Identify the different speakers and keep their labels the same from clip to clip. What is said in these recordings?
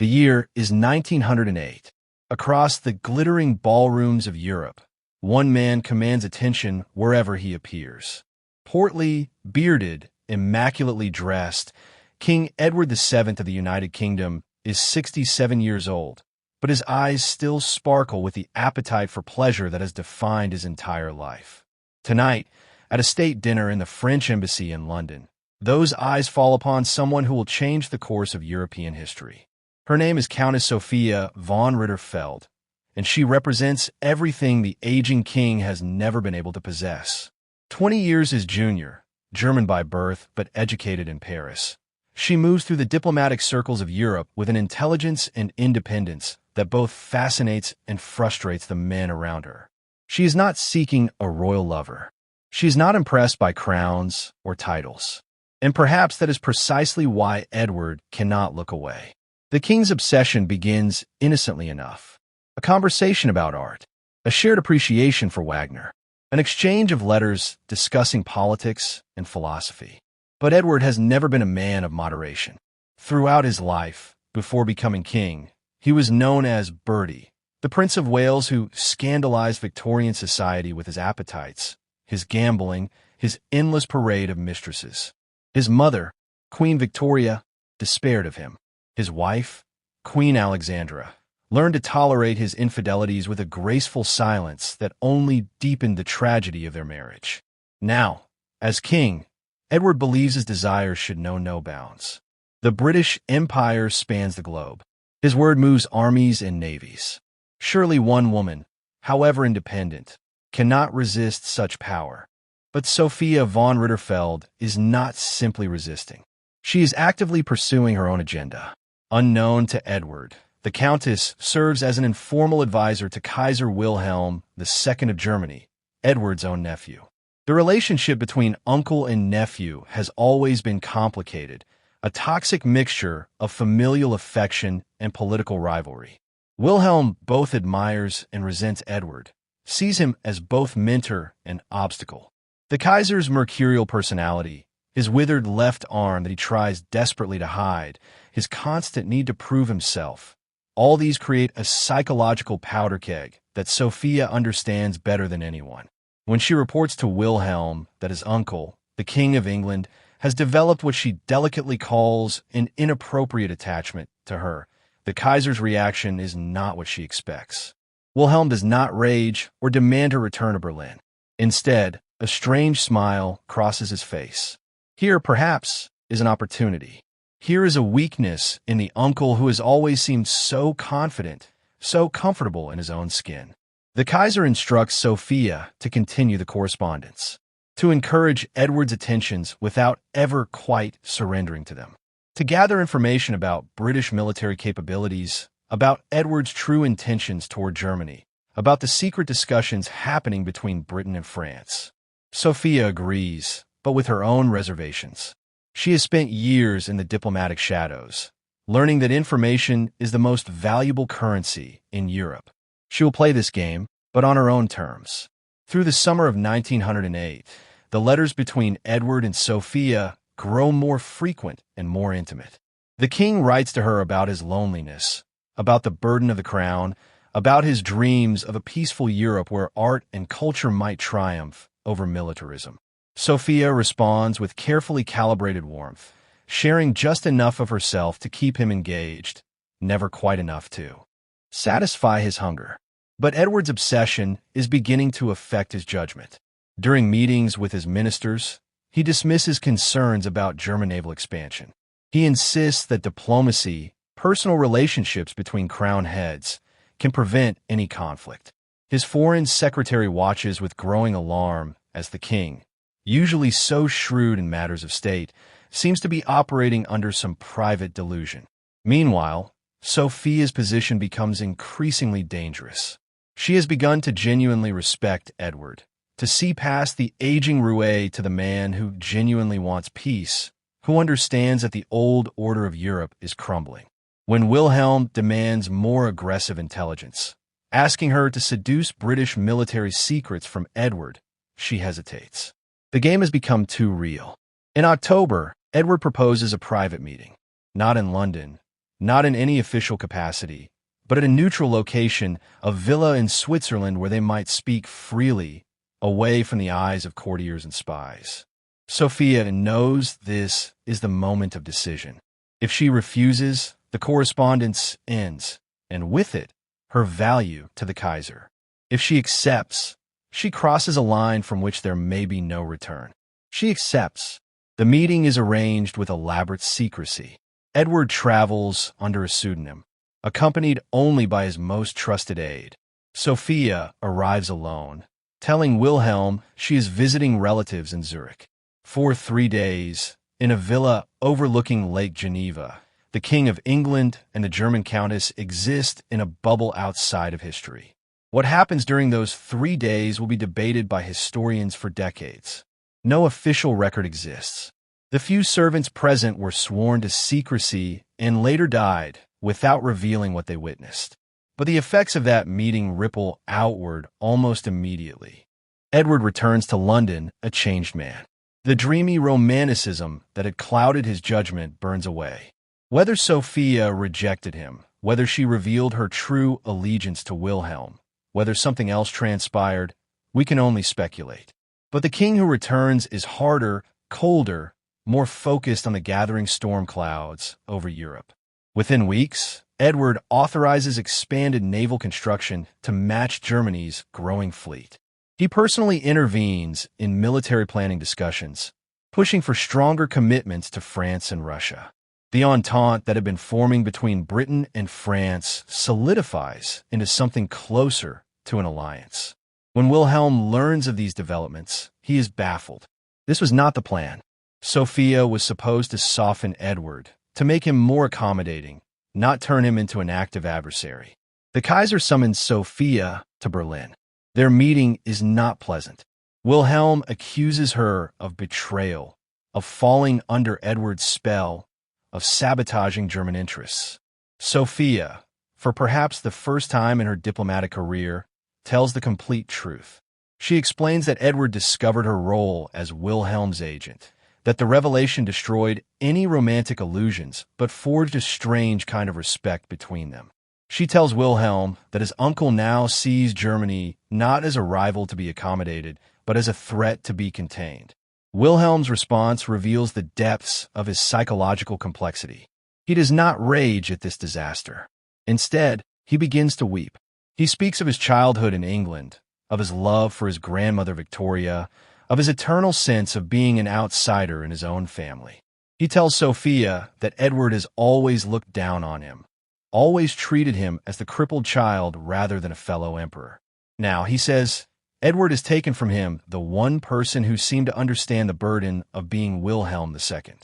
Speaker 1: The year is 1908. Across the glittering ballrooms of Europe, one man commands attention wherever he appears. Portly, bearded, immaculately dressed, King Edward VII of the United Kingdom is 67 years old, but his eyes still sparkle with the appetite for pleasure that has defined his entire life. Tonight, at a state dinner in the French embassy in London, those eyes fall upon someone who will change the course of European history. Her name is Countess Sophia von Ritterfeld, and she represents everything the aging king has never been able to possess. 20 years his junior, German by birth but educated in Paris, she moves through the diplomatic circles of Europe with an intelligence and independence that both fascinates and frustrates the men around her. She is not seeking a royal lover. She is not impressed by crowns or titles. And perhaps that is precisely why Edward cannot look away. The king's obsession begins innocently enough. A conversation about art, a shared appreciation for Wagner, an exchange of letters discussing politics and philosophy. But Edward has never been a man of moderation. Throughout his life, before becoming king, he was known as Bertie, the Prince of Wales who scandalized Victorian society with his appetites, his gambling, his endless parade of mistresses. His mother, Queen Victoria, despaired of him. His wife, Queen Alexandra, learned to tolerate his infidelities with a graceful silence that only deepened the tragedy of their marriage. Now, as king, Edward believes his desires should know no bounds. The British Empire spans the globe. His word moves armies and navies. Surely one woman, however independent, cannot resist such power. But Sophia von Ritterfeld is not simply resisting. She is actively pursuing her own agenda. Unknown to Edward, the Countess serves as an informal advisor to Kaiser Wilhelm II of Germany, Edward's own nephew. The relationship between uncle and nephew has always been complicated, a toxic mixture of familial affection and political rivalry. Wilhelm both admires and resents Edward, sees him as both mentor and obstacle. The Kaiser's mercurial personality, his withered left arm that he tries desperately to hide, his constant need to prove himself, all these create a psychological powder keg that Sophia understands better than anyone. When she reports to Wilhelm that his uncle, the King of England, has developed what she delicately calls an inappropriate attachment to her, the Kaiser's reaction is not what she expects. Wilhelm does not rage or demand her return to Berlin. Instead, a strange smile crosses his face. Here, perhaps, is an opportunity. Here is a weakness in the uncle who has always seemed so confident, so comfortable in his own skin. The Kaiser instructs Sophia to continue the correspondence, to encourage Edward's attentions without ever quite surrendering to them, to gather information about British military capabilities, about Edward's true intentions toward Germany, about the secret discussions happening between Britain and France. Sophia agrees, but with her own reservations. She has spent years in the diplomatic shadows, learning that information is the most valuable currency in Europe. She will play this game, but on her own terms. Through the summer of 1908, the letters between Edward and Sophia grow more frequent and more intimate. The king writes to her about his loneliness, about the burden of the crown, about his dreams of a peaceful Europe where art and culture might triumph over militarism. Sophia responds with carefully calibrated warmth, sharing just enough of herself to keep him engaged, never quite enough to satisfy his hunger. But Edward's obsession is beginning to affect his judgment. During meetings with his ministers, he dismisses concerns about German naval expansion. He insists that diplomacy, personal relationships between crown heads, can prevent any conflict. His foreign secretary watches with growing alarm as the king, usually so shrewd in matters of state, seems to be operating under some private delusion. Meanwhile, Sophia's position becomes increasingly dangerous. She has begun to genuinely respect Edward, to see past the aging roue to the man who genuinely wants peace, who understands that the old order of Europe is crumbling. When Wilhelm demands more aggressive intelligence, asking her to seduce British military secrets from Edward, she hesitates. The game has become too real. In October, Edward proposes a private meeting, not in London, not in any official capacity, but at a neutral location, a villa in Switzerland where they might speak freely, away from the eyes of courtiers and spies. Sophia knows this is the moment of decision. If she refuses, the correspondence ends, and with it, her value to the Kaiser. If she accepts, she crosses a line from which there may be no return. She accepts. The meeting is arranged with elaborate secrecy. Edward travels under a pseudonym, accompanied only by his most trusted aide. Sophia arrives alone, telling Wilhelm she is visiting relatives in Zurich. For 3 days, in a villa overlooking Lake Geneva, the King of England and the German Countess exist in a bubble outside of history. What happens during those 3 days will be debated by historians for decades. No official record exists. The few servants present were sworn to secrecy and later died without revealing what they witnessed. But the effects of that meeting ripple outward almost immediately. Edward returns to London a changed man. The dreamy romanticism that had clouded his judgment burns away. Whether Sophia rejected him, whether she revealed her true allegiance to Wilhelm, whether something else transpired, we can only speculate. But the king who returns is harder, colder, more focused on the gathering storm clouds over Europe. Within weeks, Edward authorizes expanded naval construction to match Germany's growing fleet. He personally intervenes in military planning discussions, pushing for stronger commitments to France and Russia. The entente that had been forming between Britain and France solidifies into something closer to an alliance. When Wilhelm learns of these developments, he is baffled. This was not the plan. Sophia was supposed to soften Edward, to make him more accommodating, not turn him into an active adversary. The Kaiser summons Sophia to Berlin. Their meeting is not pleasant. Wilhelm accuses her of betrayal, of falling under Edward's spell, of sabotaging German interests. Sophia, for perhaps the first time in her diplomatic career, tells the complete truth. She explains that Edward discovered her role as Wilhelm's agent, that the revelation destroyed any romantic illusions but forged a strange kind of respect between them. She tells Wilhelm that his uncle now sees Germany not as a rival to be accommodated, but as a threat to be contained. Wilhelm's response reveals the depths of his psychological complexity. He does not rage at this disaster. Instead, he begins to weep. He speaks of his childhood in England, of his love for his grandmother Victoria, of his eternal sense of being an outsider in his own family. He tells Sophia that Edward has always looked down on him, always treated him as the crippled child rather than a fellow emperor. Now, he says, Edward has taken from him the one person who seemed to understand the burden of being Wilhelm II.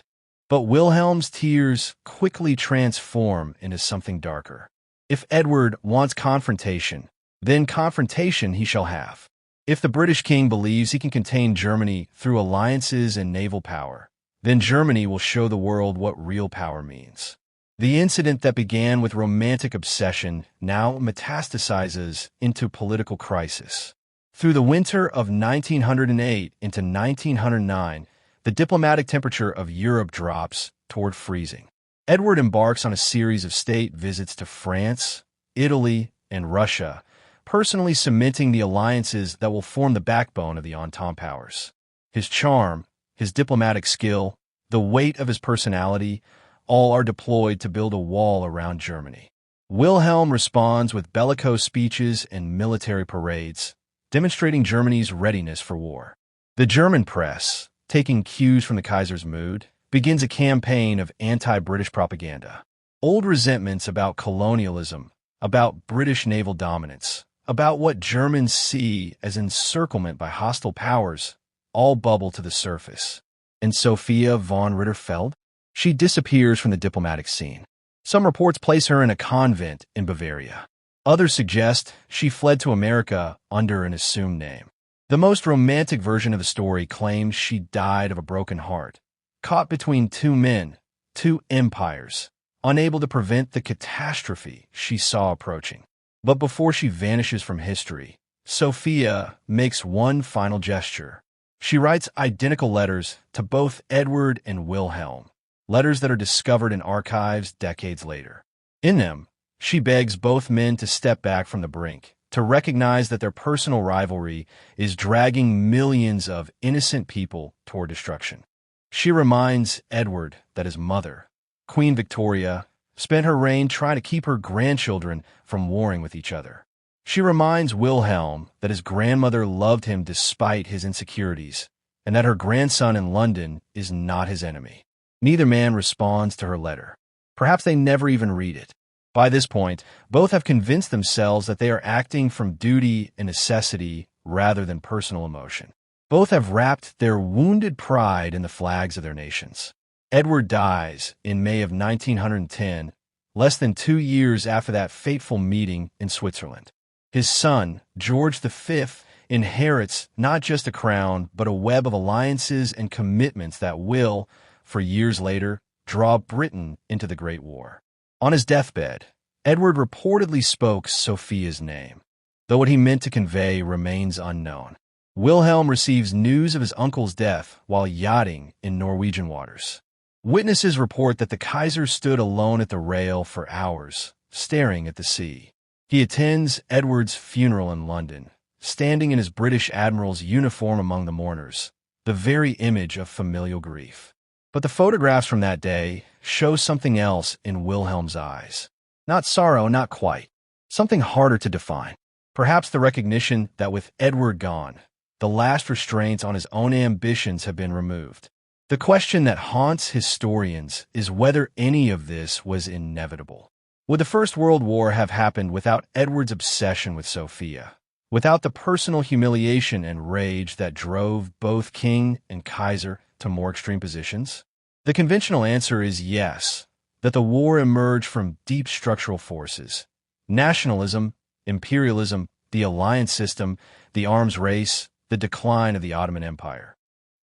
Speaker 1: But Wilhelm's tears quickly transform into something darker. If Edward wants confrontation, then confrontation he shall have. If the British king believes he can contain Germany through alliances and naval power, then Germany will show the world what real power means. The incident that began with romantic obsession now metastasizes into political crisis. Through the winter of 1908 into 1909, the diplomatic temperature of Europe drops toward freezing. Edward embarks on a series of state visits to France, Italy, and Russia, personally cementing the alliances that will form the backbone of the Entente powers. His charm, his diplomatic skill, the weight of his personality, all are deployed to build a wall around Germany. Wilhelm responds with bellicose speeches and military parades, demonstrating Germany's readiness for war. The German press, taking cues from the Kaiser's mood, begins a campaign of anti-British propaganda. Old resentments about colonialism, about British naval dominance, about what Germans see as encirclement by hostile powers, all bubble to the surface. And Sophia von Ritterfeld? She disappears from the diplomatic scene. Some reports place her in a convent in Bavaria. Others suggest she fled to America under an assumed name. The most romantic version of the story claims she died of a broken heart, caught between two men, two empires, unable to prevent the catastrophe she saw approaching. But before she vanishes from history, Sophia makes one final gesture. She writes identical letters to both Edward and Wilhelm, letters that are discovered in archives decades later. In them, she begs both men to step back from the brink, to recognize that their personal rivalry is dragging millions of innocent people toward destruction. She reminds Edward that his mother, Queen Victoria, spent her reign trying to keep her grandchildren from warring with each other. She reminds Wilhelm that his grandmother loved him despite his insecurities, and that her grandson in London is not his enemy. Neither man responds to her letter. Perhaps they never even read it. By this point, both have convinced themselves that they are acting from duty and necessity rather than personal emotion. Both have wrapped their wounded pride in the flags of their nations. Edward dies in May of 1910, less than 2 years after that fateful meeting in Switzerland. His son, George V, inherits not just a crown, but a web of alliances and commitments that will, for years later, draw Britain into the Great War. On his deathbed, Edward reportedly spoke Sophia's name, though what he meant to convey remains unknown. Wilhelm receives news of his uncle's death while yachting in Norwegian waters. Witnesses report that the Kaiser stood alone at the rail for hours, staring at the sea. He attends Edward's funeral in London, standing in his British admiral's uniform among the mourners, the very image of familial grief. But the photographs from that day show something else in Wilhelm's eyes. Not sorrow, not quite. Something harder to define. Perhaps the recognition that with Edward gone, the last restraints on his own ambitions have been removed. The question that haunts historians is whether any of this was inevitable. Would the First World War have happened without Edward's obsession with Sophia? Without the personal humiliation and rage that drove both king and Kaiser to more extreme positions? The conventional answer is yes, that the war emerged from deep structural forces. Nationalism, imperialism, the alliance system, the arms race, the decline of the Ottoman Empire.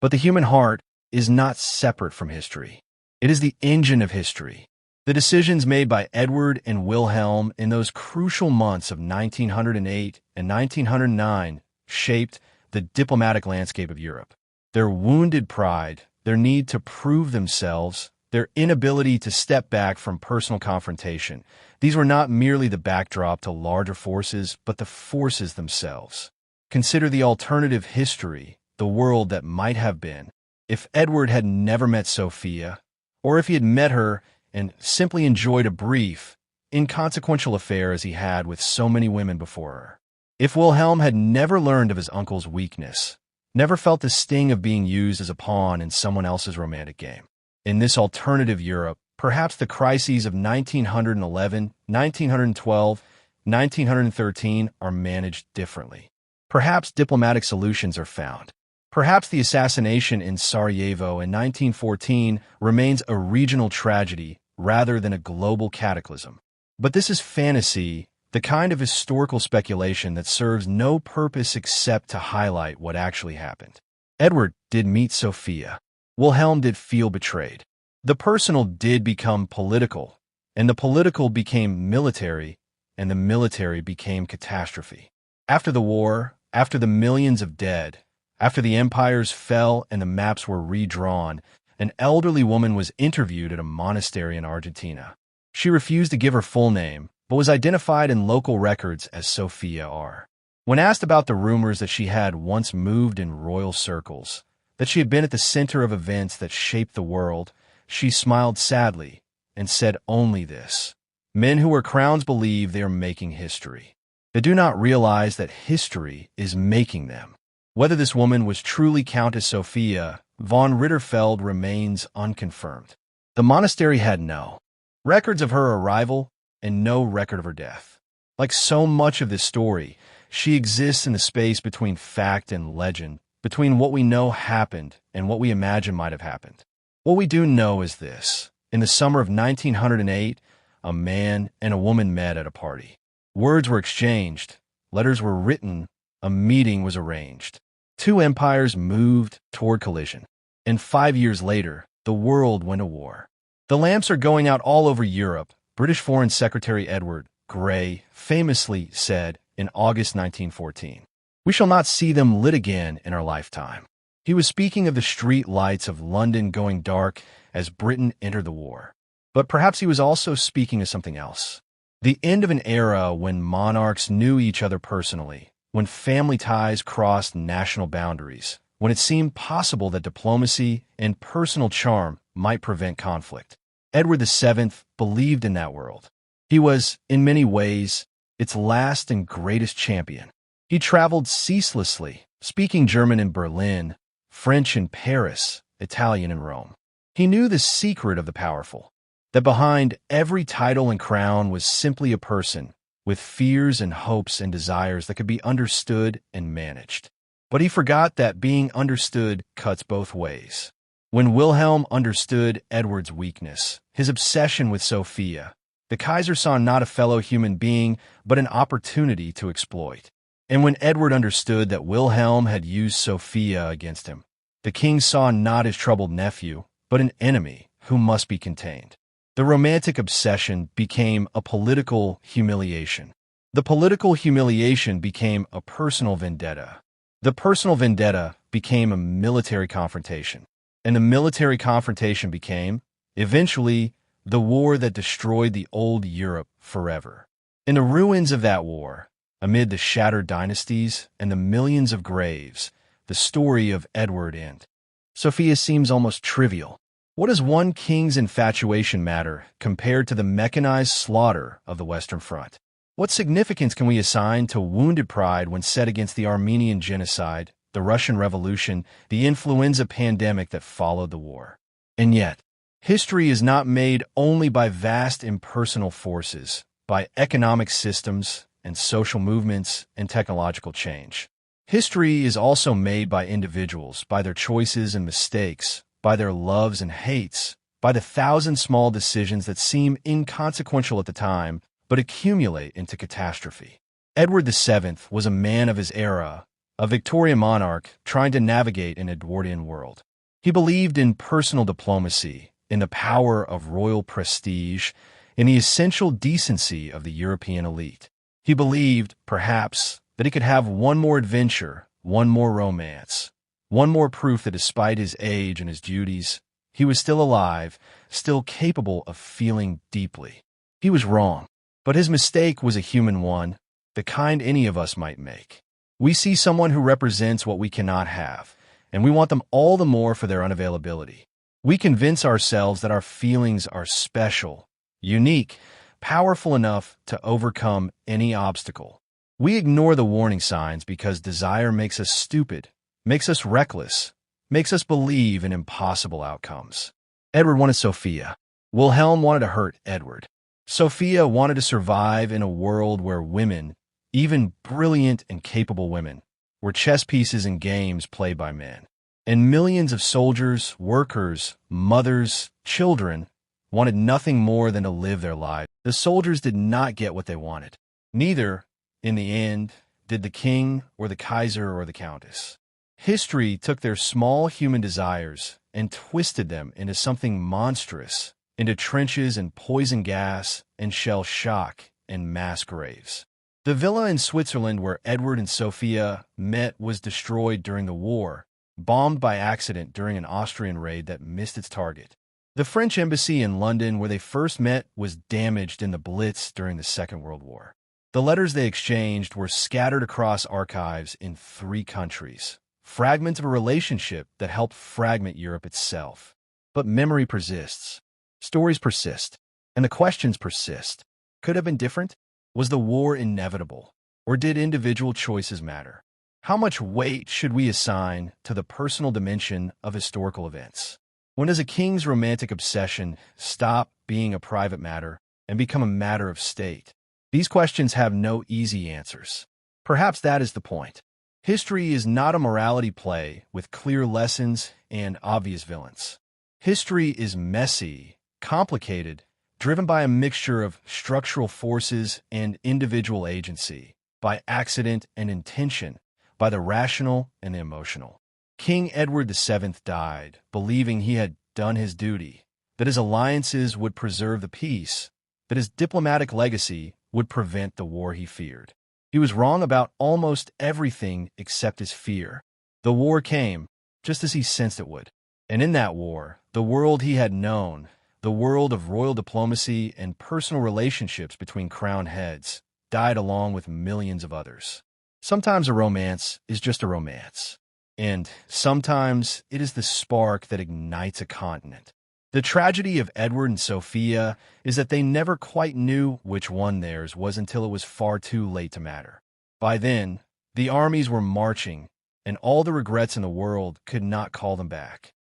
Speaker 1: But the human heart is not separate from history. It is the engine of history. The decisions made by Edward and Wilhelm in those crucial months of 1908 and 1909 shaped the diplomatic landscape of Europe. Their wounded pride, their need to prove themselves, their inability to step back from personal confrontation, these were not merely the backdrop to larger forces, but the forces themselves. Consider the alternative history, the world that might have been, if Edward had never met Sophia, or if he had met her and simply enjoyed a brief, inconsequential affair as he had with so many women before her. If Wilhelm had never learned of his uncle's weakness, never felt the sting of being used as a pawn in someone else's romantic game. In this alternative Europe, perhaps the crises of 1911, 1912, 1913 are managed differently. Perhaps diplomatic solutions are found. Perhaps the assassination in Sarajevo in 1914 remains a regional tragedy rather than a global cataclysm. But this is fantasy, the kind of historical speculation that serves no purpose except to highlight what actually happened. Edward did meet Sophia. Wilhelm did feel betrayed. The personal did become political, and the political became military, and the military became catastrophe. After the war, after the millions of dead, after the empires fell and the maps were redrawn, an elderly woman was interviewed at a monastery in Argentina. She refused to give her full name, but was identified in local records as Sophia R. When asked about the rumors that she had once moved in royal circles, that she had been at the center of events that shaped the world, she smiled sadly and said only this: "Men who wear crowns believe they are making history. They do not realize that history is making them." Whether this woman was truly Countess Sophia von Ritterfeld remains unconfirmed. The monastery had no records of her arrival and no record of her death. Like so much of this story, she exists in the space between fact and legend, between what we know happened and what we imagine might have happened. What we do know is this: in the summer of 1908, a man and a woman met at a party. Words were exchanged, letters were written, a meeting was arranged. Two empires moved toward collision, and 5 years later, the world went to war. The lamps are going out all over Europe, British Foreign Secretary Edward Grey famously said in August 1914. We shall not see them lit again in our lifetime. He was speaking of the street lights of London going dark as Britain entered the war. But perhaps he was also speaking of something else. The end of an era when monarchs knew each other personally, when family ties crossed national boundaries, when it seemed possible that diplomacy and personal charm might prevent conflict. Edward VII believed in that world. He was, in many ways, its last and greatest champion. He traveled ceaselessly, speaking German in Berlin, French in Paris, Italian in Rome. He knew the secret of the powerful, that behind every title and crown was simply a person with fears and hopes and desires that could be understood and managed. But he forgot that being understood cuts both ways. When Wilhelm understood Edward's weakness, his obsession with Sophia, the Kaiser saw not a fellow human being, but an opportunity to exploit. And when Edward understood that Wilhelm had used Sophia against him, the king saw not his troubled nephew, but an enemy who must be contained. The romantic obsession became a political humiliation. The political humiliation became a personal vendetta. The personal vendetta became a military confrontation. And the military confrontation became, eventually, the war that destroyed the old Europe forever. In the ruins of that war, amid the shattered dynasties and the millions of graves, the story of Edward ends. Sophia seems almost trivial. What does one king's infatuation matter compared to the mechanized slaughter of the Western Front? What significance can we assign to wounded pride when set against the Armenian genocide, the Russian Revolution, the influenza pandemic that followed the war? And yet, history is not made only by vast impersonal forces, by economic systems and social movements and technological change. History is also made by individuals, by their choices and mistakes, by their loves and hates, by the thousand small decisions that seem inconsequential at the time, but accumulate into catastrophe. Edward VII was a man of his era, a Victorian monarch trying to navigate an Edwardian world. He believed in personal diplomacy, in the power of royal prestige, in the essential decency of the European elite. He believed, perhaps, that he could have one more adventure, one more romance, one more proof that despite his age and his duties, he was still alive, still capable of feeling deeply. He was wrong, but his mistake was a human one, the kind any of us might make. We see someone who represents what we cannot have, and we want them all the more for their unavailability. We convince ourselves that our feelings are special, unique, powerful enough to overcome any obstacle. We ignore the warning signs because desire makes us stupid, makes us reckless, makes us believe in impossible outcomes. Edward wanted Sophia. Wilhelm wanted to hurt Edward. Sophia wanted to survive in a world where women, even brilliant and capable women, were chess pieces in games played by men. And millions of soldiers, workers, mothers, children wanted nothing more than to live their lives. The soldiers did not get what they wanted. Neither, in the end, did the king or the Kaiser or the Countess. History took their small human desires and twisted them into something monstrous, into trenches and poison gas and shell shock and mass graves. The villa in Switzerland where Edward and Sophia met was destroyed during the war, bombed by accident during an Austrian raid that missed its target. The French embassy in London where they first met was damaged in the Blitz during the Second World War. The letters they exchanged were scattered across archives in 3 countries, fragments of a relationship that helped fragment Europe itself. But memory persists. Stories persist. And the questions persist. Could it have been different? Was the war inevitable? Or did individual choices matter? How much weight should we assign to the personal dimension of historical events? When does a king's romantic obsession stop being a private matter and become a matter of state? These questions have no easy answers. Perhaps that is the point. History is not a morality play with clear lessons and obvious villains. History is messy, complicated, driven by a mixture of structural forces and individual agency, by accident and intention, by the rational and the emotional. King Edward VII died, believing he had done his duty, that his alliances would preserve the peace, that his diplomatic legacy would prevent the war he feared. He was wrong about almost everything except his fear. The war came, just as he sensed it would. And in that war, the world he had known, The world of royal diplomacy and personal relationships between crown heads died along with millions of others. Sometimes a romance is just a romance, and sometimes it is the spark that ignites a continent. The tragedy of Edward and Sophia is that they never quite knew which one theirs was until it was far too late to matter. By then, the armies were marching, and all the regrets in the world could not call them back.